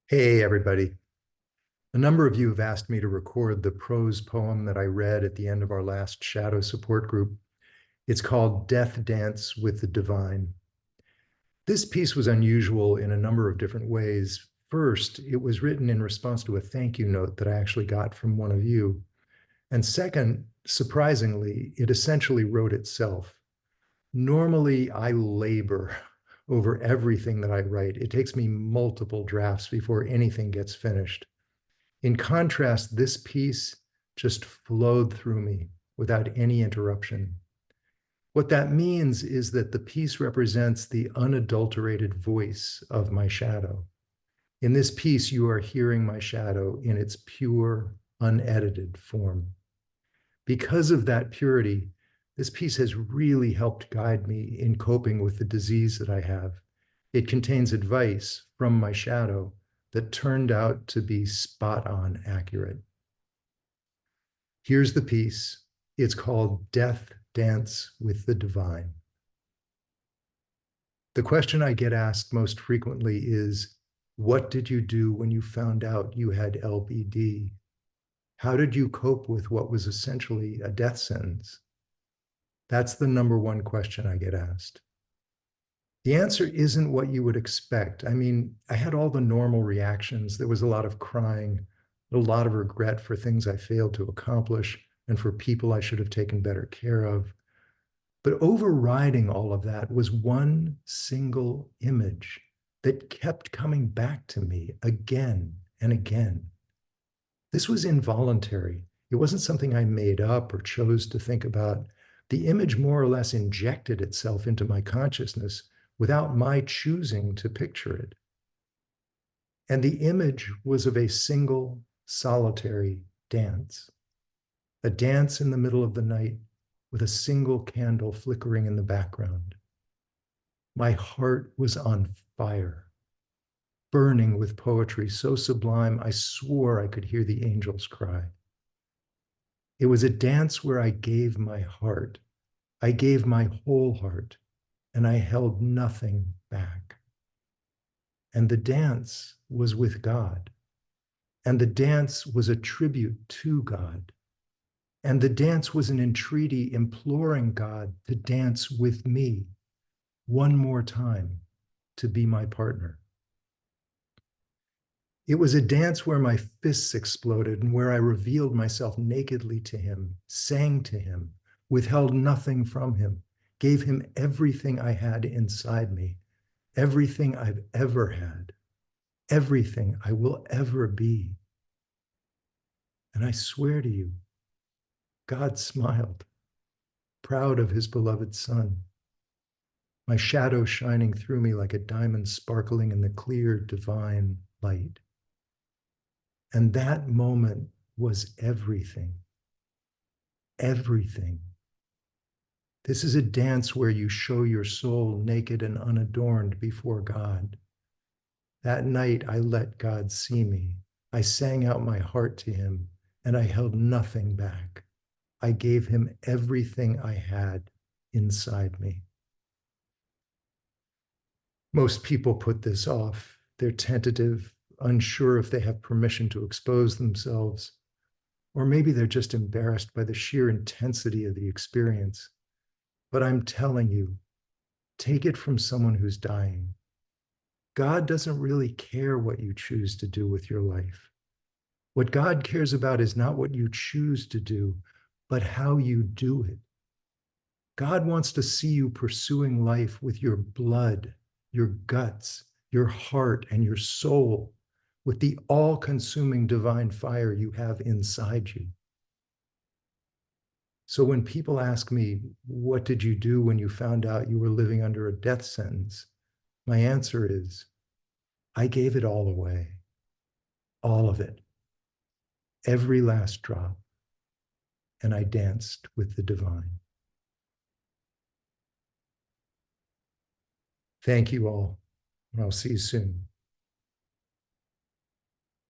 Hey, everybody. A number of you have asked me to record the prose poem that I read at the end of our last shadow support group. It's called Death Dance with the Divine. This piece was unusual in a number of different ways. First, it was written in response to a thank you note that I actually got from one of you. And second, surprisingly, it essentially wrote itself. Normally, I labor over everything that I write. It takes me multiple drafts before anything gets finished. In contrast, this piece just flowed through me without any interruption. What that means is that the piece represents the unadulterated voice of my shadow. In this piece, you are hearing my shadow in its pure, unedited form. Because of that purity, this piece has really helped guide me in coping with the disease that I have. It contains advice from my shadow that turned out to be spot on accurate. Here's the piece. It's called Death Dance with the Divine. The question I get asked most frequently is, what did you do when you found out you had LBD? How did you cope with what was essentially a death sentence? That's the number one question I get asked. The answer isn't what you would expect. I mean, I had all the normal reactions. There was a lot of crying, a lot of regret for things I failed to accomplish and for people I should have taken better care of. But overriding all of that was one single image that kept coming back to me again and again. This was involuntary. It wasn't something I made up or chose to think about. The image more or less injected itself into my consciousness without my choosing to picture it. And the image was of a single, solitary dance, a dance in the middle of the night with a single candle flickering in the background. My heart was on fire, burning with poetry so sublime I swore I could hear the angels cry. It was a dance where I gave my heart. I gave my whole heart, and I held nothing back. And the dance was with God. And the dance was a tribute to God. And the dance was an entreaty imploring God to dance with me one more time to be my partner. It was a dance where my fists exploded and where I revealed myself nakedly to him, sang to him, withheld nothing from him, gave him everything I had inside me, everything I've ever had, everything I will ever be. And I swear to you, God smiled, proud of his beloved son, my shadow shining through me like a diamond sparkling in the clear, divine light. And that moment was everything. Everything. This is a dance where you show your soul naked and unadorned before God. That night, I let God see me. I sang out my heart to him, and I held nothing back. I gave him everything I had inside me. Most people put this off. They're tentative, unsure if they have permission to expose themselves. Or maybe they're just embarrassed by the sheer intensity of the experience. But I'm telling you, take it from someone who's dying. God doesn't really care what you choose to do with your life. What God cares about is not what you choose to do, but how you do it. God wants to see you pursuing life with your blood, your guts, your heart, and your soul, with the all-consuming divine fire you have inside you. So when people ask me, what did you do when you found out you were living under a death sentence? My answer is, I gave it all away, all of it, every last drop, and I danced with the divine. Thank you all, and I'll see you soon.